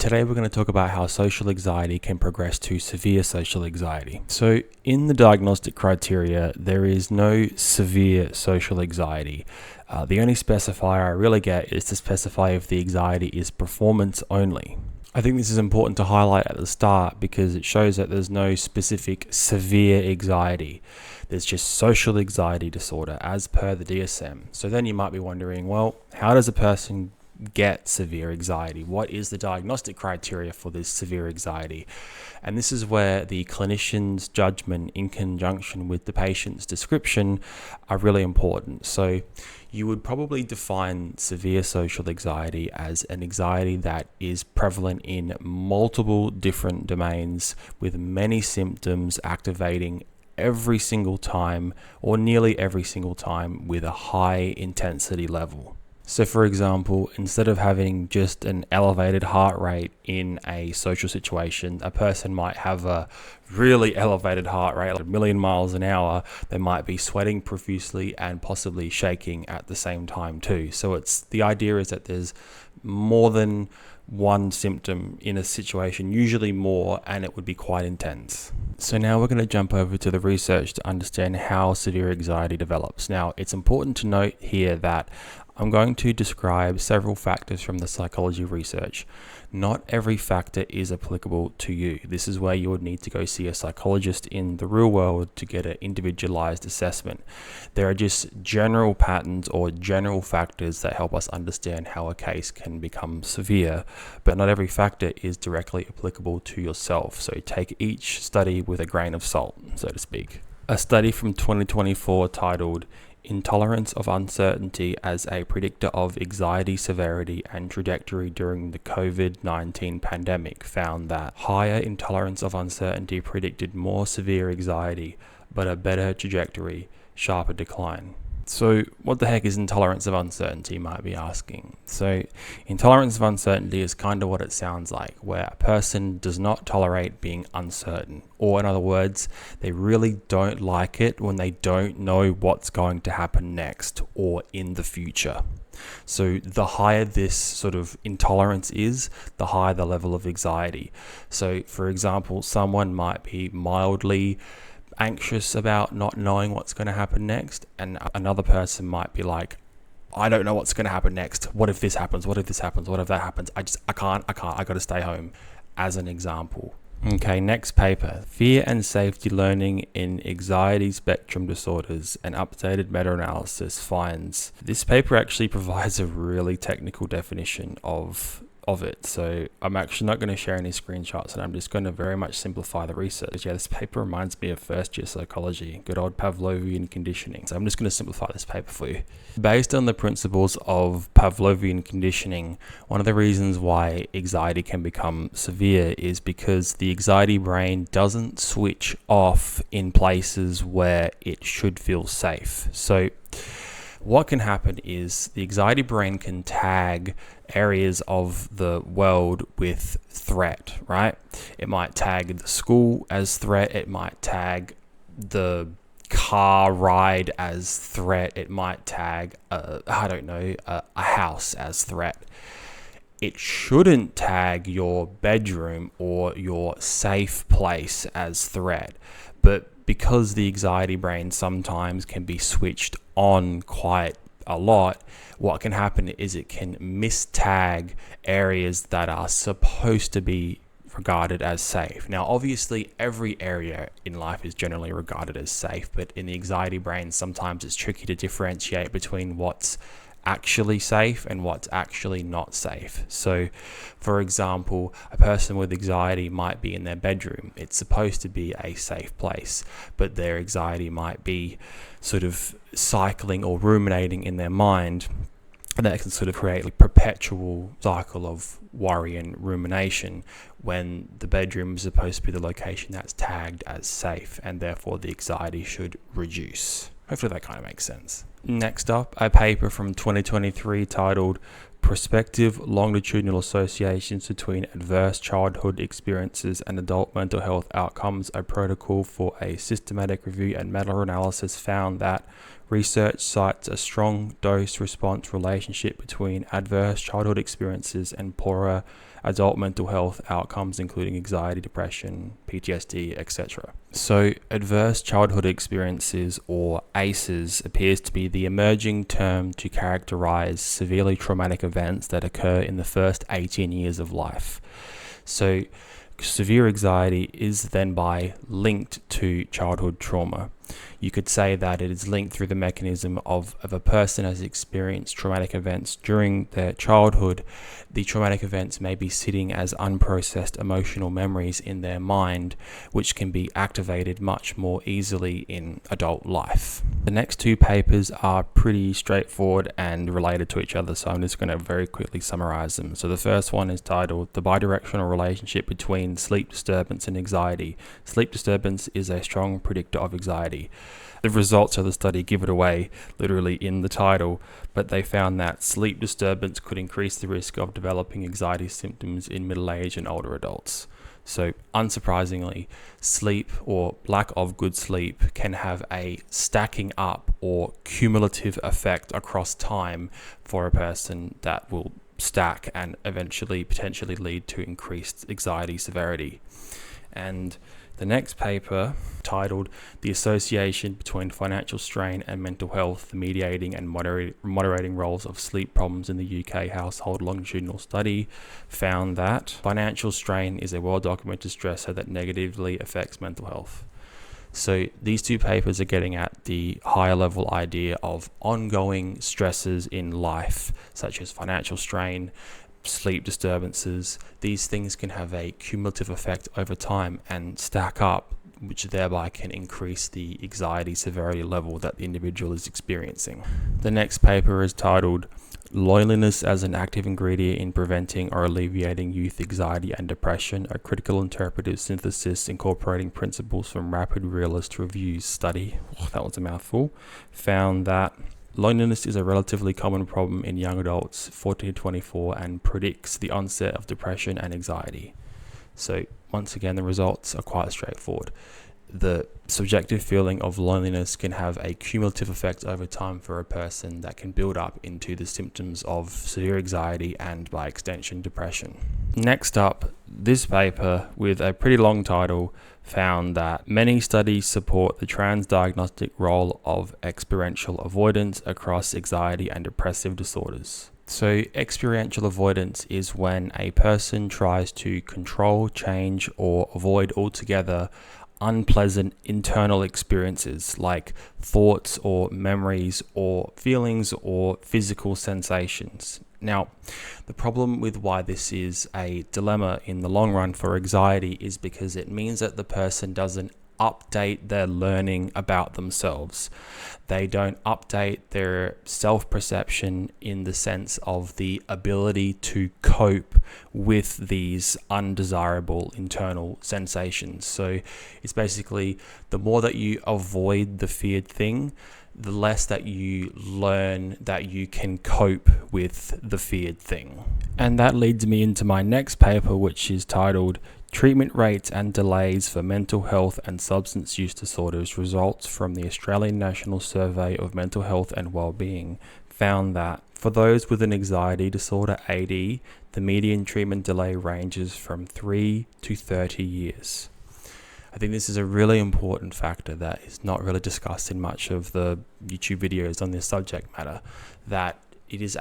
Today we're going to talk about how social anxiety can progress to severe social anxiety. So in the diagnostic criteria, there is no severe social anxiety. The only specifier I really get is to specify if the anxiety is performance only. I think this is important to highlight at the start because it shows that there's no specific severe anxiety. There's just social anxiety disorder as per the DSM. So then you might be wondering, well, how does a person get severe anxiety? What is the diagnostic criteria for this severe anxiety? And this is where the clinician's judgment in conjunction with the patient's description are really important. So you would probably define severe social anxiety as an anxiety that is prevalent in multiple different domains with many symptoms activating every single time or nearly every single time with a high intensity level. So for example, instead of having just an elevated heart rate in a social situation, a person might have a really elevated heart rate, like 1 million miles an hour. They might be sweating profusely and possibly shaking at the same time too. So the idea is that there's more than one symptom in a situation, usually more, and it would be quite intense. So now we're going to jump over to the research to understand how severe anxiety develops. Now, it's important to note here that I'm going to describe several factors from the psychology research. Not every factor is applicable to you. This is where you would need to go see a psychologist in the real world to get an individualized assessment. There are just general patterns or general factors that help us understand how a case can become severe, but not every factor is directly applicable to yourself. So take each study with a grain of salt, so to speak. A study from 2024 titled Intolerance of Uncertainty as a Predictor of Anxiety Severity and Trajectory During the COVID-19 Pandemic found that higher intolerance of uncertainty predicted more severe anxiety, but a better trajectory, sharper decline. So what the heck is intolerance of uncertainty, you might be asking. So intolerance of uncertainty is kind of what it sounds like, where a person does not tolerate being uncertain. Or in other words, they really don't like it when they don't know what's going to happen next or in the future. So the higher this sort of intolerance is, the higher the level of anxiety. So for example, someone might be mildly anxious about not knowing what's going to happen next, and another person might be like, I don't know what's going to happen next. What if this happens? What if this happens? What if that happens? I got to stay home, as an example. Okay, next paper, Fear and Safety Learning in Anxiety Spectrum Disorders, an updated meta-analysis finds. This paper actually provides a really technical definition of it. So I'm actually not going to share any screenshots, and I'm just going to very much simplify the research. Yeah, this paper reminds me of first year psychology, good old Pavlovian conditioning. So I'm just going to simplify this paper for you. Based on the principles of Pavlovian conditioning, one of the reasons why anxiety can become severe is because the anxiety brain doesn't switch off in places where it should feel safe. So what can happen is the anxiety brain can tag areas of the world with threat, right? It might tag the school as threat. It might tag the car ride as threat. It might tag, a house as threat. It shouldn't tag your bedroom or your safe place as threat. But because the anxiety brain sometimes can be switched on quite a lot, what can happen is it can mistag areas that are supposed to be regarded as safe. Now, obviously, every area in life is generally regarded as safe, but in the anxiety brain, sometimes it's tricky to differentiate between what's actually safe and what's actually not safe. So, for example, a person with anxiety might be in their bedroom. It's supposed to be a safe place, but their anxiety might be sort of cycling or ruminating in their mind, and that can sort of create a perpetual cycle of worry and rumination when the bedroom is supposed to be the location that's tagged as safe, and therefore the anxiety should reduce. Hopefully that kind of makes sense. Next up, a paper from 2023 titled Prospective Longitudinal Associations Between Adverse Childhood Experiences and Adult Mental Health Outcomes, a protocol for a systematic review and meta-analysis found that research cites a strong dose-response relationship between adverse childhood experiences and poorer adult mental health outcomes, including anxiety, depression, PTSD, etc. So, adverse childhood experiences, or ACEs, appears to be the emerging term to characterize severely traumatic events that occur in the first 18 years of life. So, severe anxiety is then linked to childhood trauma. You could say that it is linked through the mechanism of a person has experienced traumatic events during their childhood. The traumatic events may be sitting as unprocessed emotional memories in their mind, which can be activated much more easily in adult life. The next two papers are pretty straightforward and related to each other, so I'm just going to very quickly summarize them. So the first one is titled "The Bidirectional Relationship Between Sleep Disturbance and Anxiety. Sleep disturbance is a strong predictor of anxiety." The results of the study give it away literally in the title, but they found that sleep disturbance could increase the risk of developing anxiety symptoms in middle-aged and older adults. So unsurprisingly, sleep or lack of good sleep can have a stacking up or cumulative effect across time for a person that will stack and eventually potentially lead to increased anxiety severity. And the next paper, titled "The Association Between Financial Strain and Mental Health, the Mediating and Moderating Roles of Sleep Problems in the UK Household Longitudinal Study," found that financial strain is a well-documented stressor that negatively affects mental health. So these two papers are getting at the higher level idea of ongoing stresses in life, such as financial strain, sleep disturbances. These things can have a cumulative effect over time and stack up, which thereby can increase the anxiety severity level that the individual is experiencing. The next paper is titled "Loneliness as an Active Ingredient in Preventing or Alleviating Youth Anxiety and Depression, a Critical Interpretive Synthesis Incorporating Principles from Rapid Realist Reviews Study." That was a mouthful. Found that loneliness is a relatively common problem in young adults 14 to 24 and predicts the onset of depression and anxiety. So once again, the results are quite straightforward. The subjective feeling of loneliness can have a cumulative effect over time for a person that can build up into the symptoms of severe anxiety and, by extension, depression. Next up, this paper with a pretty long title found that many studies support the transdiagnostic role of experiential avoidance across anxiety and depressive disorders. So experiential avoidance is when a person tries to control, change, or avoid altogether unpleasant internal experiences like thoughts or memories or feelings or physical sensations. Now, the problem with why this is a dilemma in the long run for anxiety is because it means that the person doesn't update their learning about themselves. They don't update their self-perception in the sense of the ability to cope with these undesirable internal sensations. So it's basically the more that you avoid the feared thing, the less that you learn that you can cope with the feared thing. And that leads me into my next paper, which is titled "Treatment Rates and Delays for Mental Health and Substance Use Disorders, Results from the Australian National Survey of Mental Health and Wellbeing," found that for those with an anxiety disorder AD, the median treatment delay ranges from 3 to 30 years. I think this is a really important factor that is not really discussed in much of the YouTube videos on this subject matter, that it is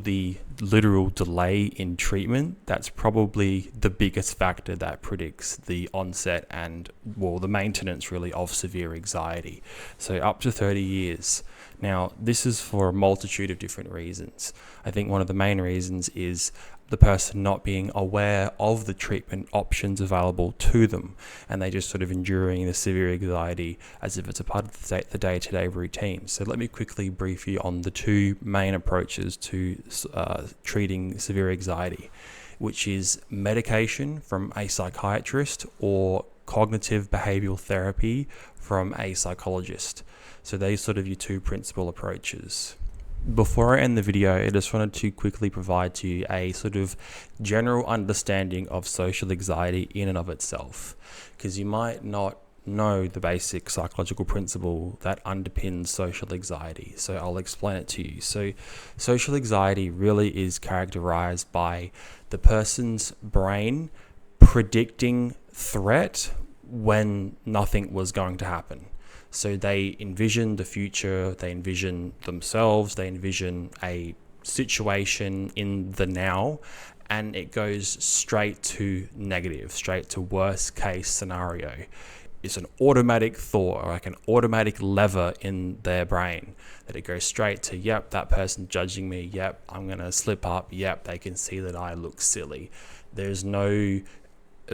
the literal delay in treatment that's probably the biggest factor that predicts the onset and, well, the maintenance really of severe anxiety. So up to 30 years. Now, this is for a multitude of different reasons. I think one of the main reasons is the person not being aware of the treatment options available to them, and they just sort of enduring the severe anxiety as if it's a part of the day-to-day routine. So let me quickly brief you on the two main approaches to treating severe anxiety, which is medication from a psychiatrist or cognitive behavioral therapy from a psychologist. So these sort of your two principal approaches. Before I end the video, I just wanted to quickly provide to you a sort of general understanding of social anxiety in and of itself, because you might not know the basic psychological principle that underpins social anxiety. So I'll explain it to you. So social anxiety really is characterized by the person's brain predicting threat when nothing was going to happen. So they envision the future, they envision themselves, they envision a situation in the now, and it goes straight to negative, straight to worst case scenario. It's an automatic thought, or like an automatic lever in their brain, that it goes straight to, yep, that person judging me, yep, I'm going to slip up, yep, they can see that I look silly. There's no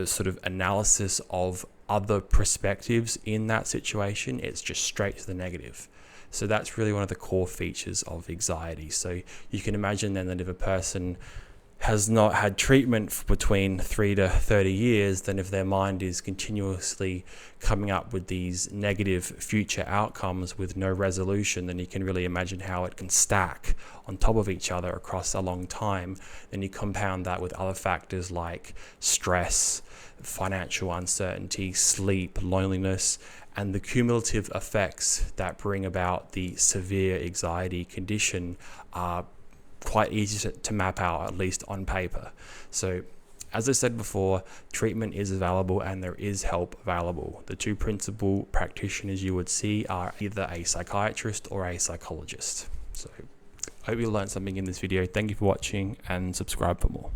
sort of analysis of other perspectives in that situation. It's just straight to the negative. So that's really one of the core features of anxiety. So you can imagine then that if a person has not had treatment for between 3 to 30 years, then if their mind is continuously coming up with these negative future outcomes with no resolution, then you can really imagine how it can stack on top of each other across a long time. Then you compound that with other factors like stress, financial uncertainty, sleep, loneliness, and the cumulative effects that bring about the severe anxiety condition are quite easy to map out, at least on paper. So as I said before, treatment is available and there is help available. The two principal practitioners you would see are either a psychiatrist or a psychologist. So I hope you learned something in this video. Thank you for watching, and subscribe for more.